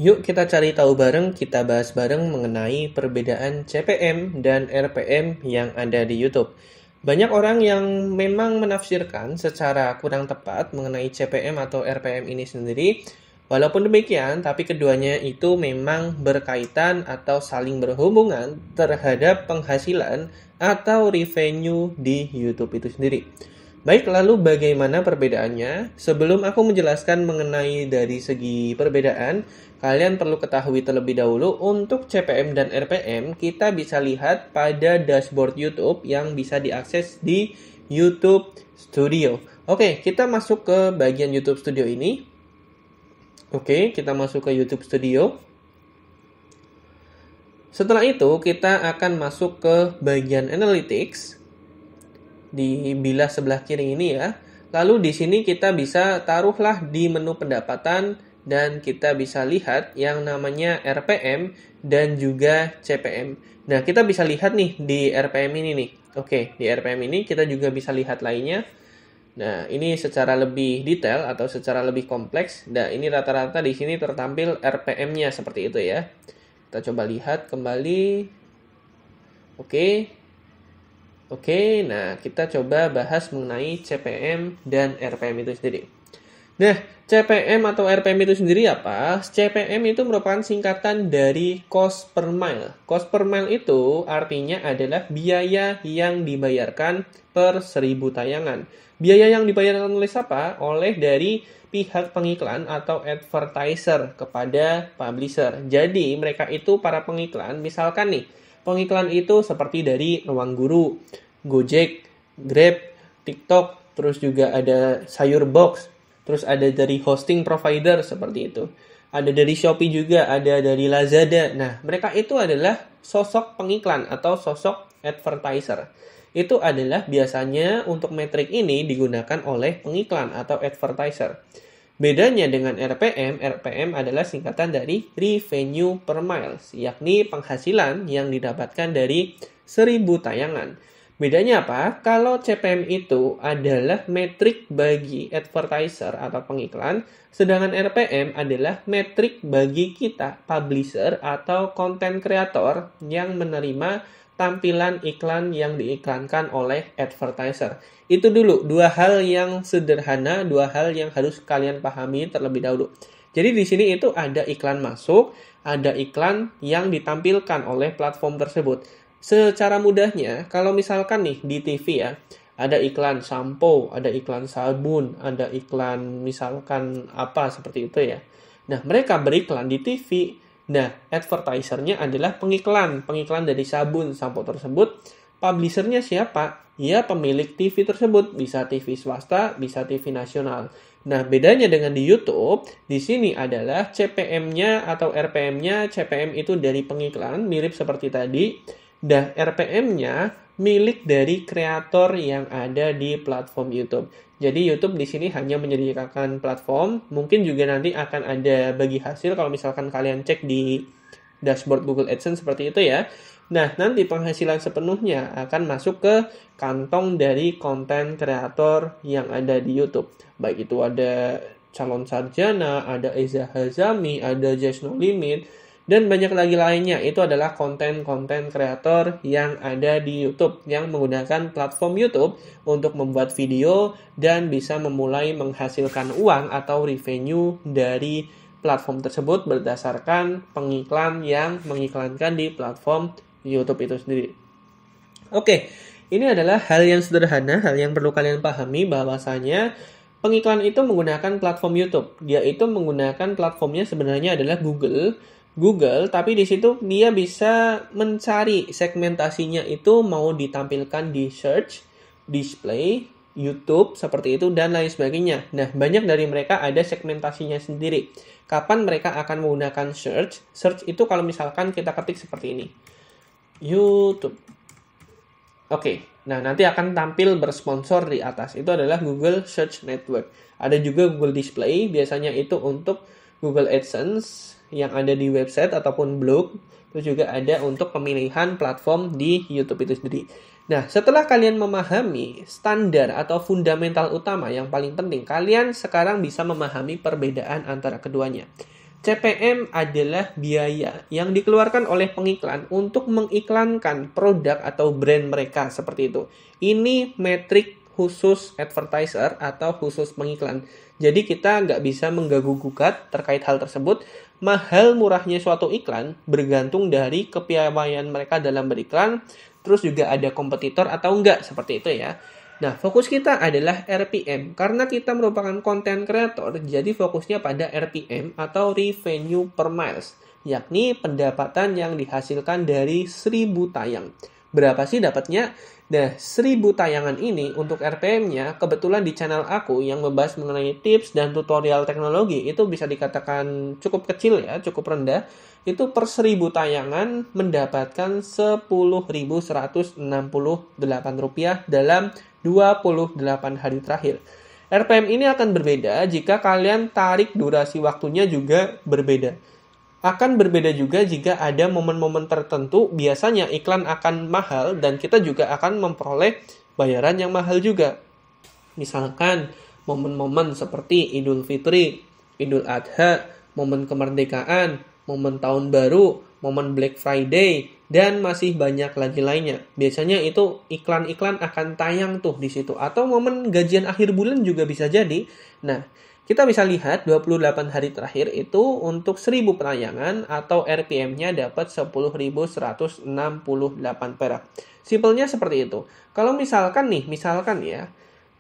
Yuk kita cari tahu bareng, kita bahas bareng mengenai perbedaan CPM dan RPM yang ada di YouTube. Banyak orang yang memang menafsirkan secara kurang tepat mengenai CPM atau RPM ini sendiri. Walaupun demikian, tapi keduanya itu memang berkaitan atau saling berhubungan terhadap penghasilan atau revenue di YouTube itu sendiri. Baik, lalu bagaimana perbedaannya? Sebelum aku menjelaskan mengenai dari segi perbedaan, kalian perlu ketahui terlebih dahulu untuk CPM dan RPM kita bisa lihat pada dashboard YouTube yang bisa diakses di YouTube Studio. Oke, kita masuk ke bagian YouTube Studio ini. Oke, kita masuk ke YouTube Studio. Setelah itu, kita akan masuk ke bagian Analytics di bilah sebelah kiri ini ya. Lalu di sini kita bisa taruhlah di menu pendapatan dan kita bisa lihat yang namanya RPM dan juga CPM. Nah, kita bisa lihat nih di RPM ini nih. Oke, di RPM ini kita juga bisa lihat lainnya. Nah, ini secara lebih detail atau secara lebih kompleks. Nah, ini rata-rata di sini tertampil RPM-nya seperti itu ya. Kita coba lihat kembali. Oke, nah kita coba bahas mengenai CPM dan RPM itu sendiri. Nah, CPM atau RPM itu sendiri apa? CPM itu merupakan singkatan dari cost per mile. Cost per mile itu artinya adalah biaya yang dibayarkan per 1000 tayangan. Biaya yang dibayarkan oleh siapa? Oleh dari pihak pengiklan atau advertiser kepada publisher. Jadi, mereka itu para pengiklan, misalkan nih, pengiklan itu seperti dari Ruang Guru, Gojek, Grab, TikTok, terus juga ada Sayur Box, terus ada dari hosting provider seperti itu. Ada dari Shopee juga, ada dari Lazada. Nah, mereka itu adalah sosok pengiklan atau sosok advertiser. Itu adalah biasanya untuk metrik ini digunakan oleh pengiklan atau advertiser. Bedanya dengan RPM adalah singkatan dari revenue per miles, yakni penghasilan yang didapatkan dari 1000 tayangan. Bedanya apa? Kalau CPM itu adalah metrik bagi advertiser atau pengiklan, sedangkan RPM adalah metrik bagi kita, publisher atau content creator yang menerima tampilan iklan yang diiklankan oleh advertiser. Itu dulu, dua hal yang sederhana, dua hal yang harus kalian pahami terlebih dahulu. Jadi di sini itu ada iklan masuk, ada iklan yang ditampilkan oleh platform tersebut. Secara mudahnya, kalau misalkan nih di TV ya, ada iklan sampo, ada iklan sabun, ada iklan misalkan apa seperti itu ya. Nah, mereka beriklan di TV. Nah, advertisernya adalah pengiklan dari sabun, sampo tersebut. Publishernya siapa? Ya, pemilik TV tersebut. Bisa TV swasta, bisa TV nasional. Nah, bedanya dengan di YouTube, di sini adalah CPM-nya atau RPM-nya. CPM itu dari pengiklan, mirip seperti tadi. Dan RPM-nya milik dari kreator yang ada di platform YouTube. Jadi YouTube di sini hanya menyediakan platform, mungkin juga nanti akan ada bagi hasil kalau misalkan kalian cek di dashboard Google AdSense seperti itu ya. Nah, nanti penghasilan sepenuhnya akan masuk ke kantong dari konten kreator yang ada di YouTube. Baik itu ada calon sarjana, ada Eza Hazami, ada Just No Limit, dan banyak lagi lainnya. Itu adalah konten-konten kreator yang ada di YouTube yang menggunakan platform YouTube untuk membuat video dan bisa memulai menghasilkan uang atau revenue dari platform tersebut berdasarkan pengiklan yang mengiklankan di platform YouTube itu sendiri. Oke, ini adalah hal yang sederhana, hal yang perlu kalian pahami bahwasanya pengiklan itu menggunakan platform YouTube. Dia itu menggunakan platformnya sebenarnya adalah Google, tapi di situ dia bisa mencari segmentasinya itu mau ditampilkan di search, display, YouTube, seperti itu, dan lain sebagainya. Nah, banyak dari mereka ada segmentasinya sendiri. Kapan mereka akan menggunakan search? Search itu kalau misalkan kita ketik seperti ini. YouTube. Oke, nah nanti akan tampil bersponsor di atas. Itu adalah Google Search Network. Ada juga Google Display, biasanya itu untuk Google AdSense yang ada di website ataupun blog. Terus juga ada untuk pemilihan platform di YouTube itu sendiri. Nah, setelah kalian memahami standar atau fundamental utama yang paling penting, kalian sekarang bisa memahami perbedaan antara keduanya. CPM adalah biaya yang dikeluarkan oleh pengiklan untuk mengiklankan produk atau brand mereka seperti itu. Ini metrik khusus advertiser atau khusus pengiklan. Jadi kita nggak bisa mengganggu-gugat terkait hal tersebut. Mahal murahnya suatu iklan bergantung dari kepiawaian mereka dalam beriklan, terus juga ada kompetitor atau enggak, seperti itu ya. Nah, fokus kita adalah RPM. Karena kita merupakan content creator, jadi fokusnya pada RPM atau revenue per miles, yakni pendapatan yang dihasilkan dari 1000 tayang. Berapa sih dapatnya? Nah, 1000 tayangan ini untuk RPM-nya, kebetulan di channel aku yang membahas mengenai tips dan tutorial teknologi, itu bisa dikatakan cukup kecil ya, cukup rendah. Itu per 1000 tayangan mendapatkan Rp10.168 dalam 28 hari terakhir. RPM ini akan berbeda jika kalian tarik durasi waktunya juga berbeda. Akan berbeda juga jika ada momen-momen tertentu, biasanya iklan akan mahal dan kita juga akan memperoleh bayaran yang mahal juga. Misalkan momen-momen seperti Idul Fitri, Idul Adha, momen kemerdekaan, momen tahun baru, momen Black Friday, dan masih banyak lagi lainnya. Biasanya itu iklan-iklan akan tayang tuh di situ. Atau momen gajian akhir bulan juga bisa jadi. Nah, kita bisa lihat 28 hari terakhir itu untuk 1000 penayangan atau RPM-nya dapat 10.168 perak. Simpelnya seperti itu. Kalau misalkan ya,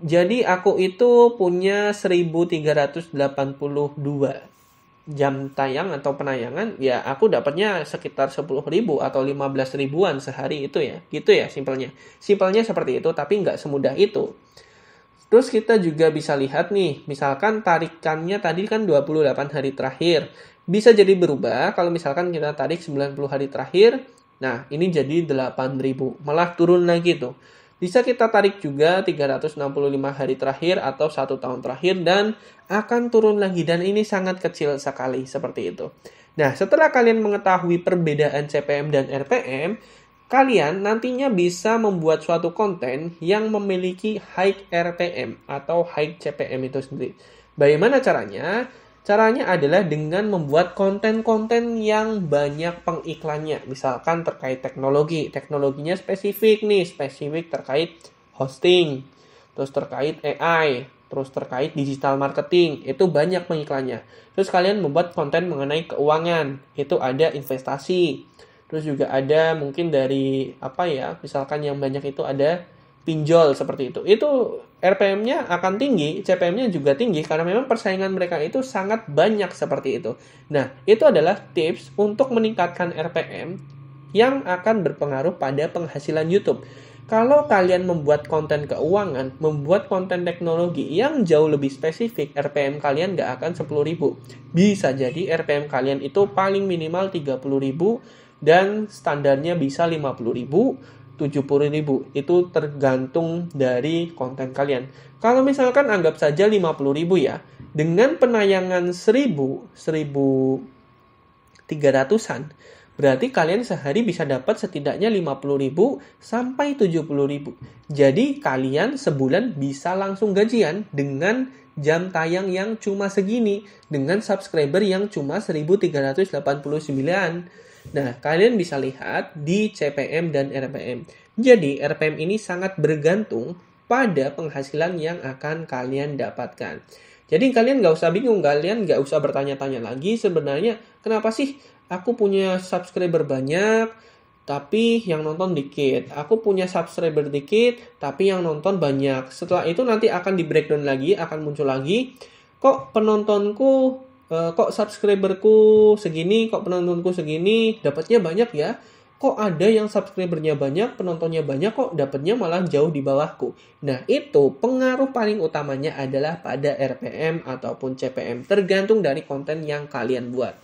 jadi aku itu punya 1382 jam tayang atau penayangan, ya aku dapatnya sekitar 10.000 atau 15 ribuan sehari itu ya. Gitu ya simpelnya. Simpelnya seperti itu, tapi nggak semudah itu. Terus kita juga bisa lihat nih, misalkan tarikannya tadi kan 28 hari terakhir. Bisa jadi berubah kalau misalkan kita tarik 90 hari terakhir. Nah, ini jadi 8.000. Malah turun lagi tuh. Bisa kita tarik juga 365 hari terakhir atau 1 tahun terakhir dan akan turun lagi. Dan ini sangat kecil sekali seperti itu. Nah, setelah kalian mengetahui perbedaan CPM dan RPM, kalian nantinya bisa membuat suatu konten yang memiliki high RPM atau high CPM itu sendiri. Bagaimana caranya? Caranya adalah dengan membuat konten-konten yang banyak pengiklannya. Misalkan terkait teknologi. Teknologinya spesifik nih. Spesifik terkait hosting. Terus terkait AI. Terus terkait digital marketing. Itu banyak pengiklannya. Terus kalian membuat konten mengenai keuangan. Itu ada investasi. Terus juga ada mungkin dari misalkan yang banyak itu ada pinjol seperti itu. Itu RPM-nya akan tinggi, CPM-nya juga tinggi karena memang persaingan mereka itu sangat banyak seperti itu. Nah, itu adalah tips untuk meningkatkan RPM yang akan berpengaruh pada penghasilan YouTube. Kalau kalian membuat konten keuangan, membuat konten teknologi yang jauh lebih spesifik, RPM kalian nggak akan 10.000. Bisa jadi RPM kalian itu paling minimal 30.000 dan standarnya bisa 50.000, 70.000. Itu tergantung dari konten kalian. Kalau misalkan anggap saja 50.000 ya, dengan penayangan 1.300-an, berarti kalian sehari bisa dapat setidaknya 50.000 sampai 70.000. Jadi kalian sebulan bisa langsung gajian dengan jam tayang yang cuma segini, dengan subscriber yang cuma 1.389. Nah, kalian bisa lihat di CPM dan RPM. Jadi, RPM ini sangat bergantung pada penghasilan yang akan kalian dapatkan. Jadi, kalian nggak usah bingung, kalian nggak usah bertanya-tanya lagi sebenarnya, kenapa sih aku punya subscriber banyak, tapi yang nonton dikit. Aku punya subscriber dikit, tapi yang nonton banyak. Setelah itu nanti akan di breakdown lagi, akan muncul lagi, kok penontonku kok subscriberku segini, kok penontonku segini, dapatnya banyak ya. Kok ada yang subscribernya banyak, penontonnya banyak, kok dapatnya malah jauh di bawahku. Nah, itu pengaruh paling utamanya adalah pada RPM ataupun CPM, tergantung dari konten yang kalian buat.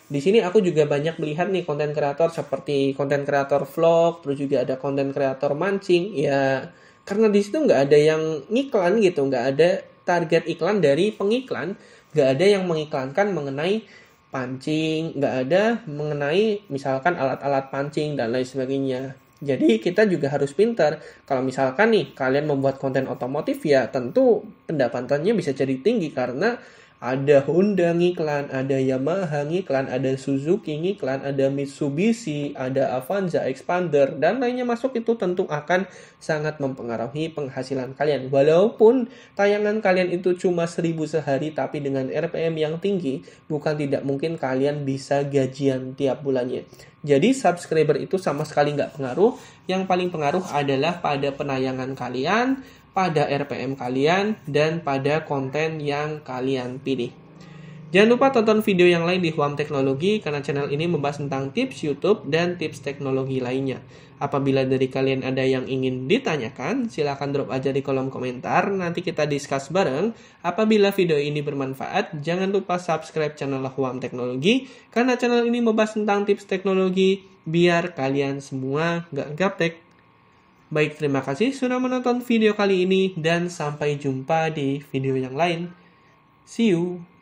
Di sini aku juga banyak melihat nih konten kreator seperti konten kreator vlog, terus juga ada konten kreator mancing, ya karena di situ nggak ada yang ngiklan gitu, nggak ada target iklan dari pengiklan. Nggak ada yang mengiklankan mengenai pancing, nggak ada mengenai misalkan alat-alat pancing dan lain sebagainya. Jadi kita juga harus pintar. Kalau misalkan nih kalian membuat konten otomotif ya tentu pendapatannya bisa jadi tinggi karena Ada Honda ngiklan, ada Yamaha ngiklan, ada Suzuki ngiklan, ada Mitsubishi, ada Avanza, Expander, dan lainnya masuk, itu tentu akan sangat mempengaruhi penghasilan kalian. Walaupun tayangan kalian itu cuma 1000 sehari, tapi dengan RPM yang tinggi, bukan tidak mungkin kalian bisa gajian tiap bulannya. Jadi subscriber itu sama sekali nggak pengaruh. Yang paling pengaruh adalah pada penayangan kalian, pada RPM kalian, dan pada konten yang kalian pilih. Jangan lupa tonton video yang lain di Huam Teknologi, karena channel ini membahas tentang tips YouTube dan tips teknologi lainnya. Apabila dari kalian ada yang ingin ditanyakan, silahkan drop aja di kolom komentar, nanti kita discuss bareng. Apabila video ini bermanfaat, jangan lupa subscribe channel Huam Teknologi, karena channel ini membahas tentang tips teknologi, biar kalian semua gak gaptek. Baik, terima kasih sudah menonton video kali ini, dan sampai jumpa di video yang lain. See you!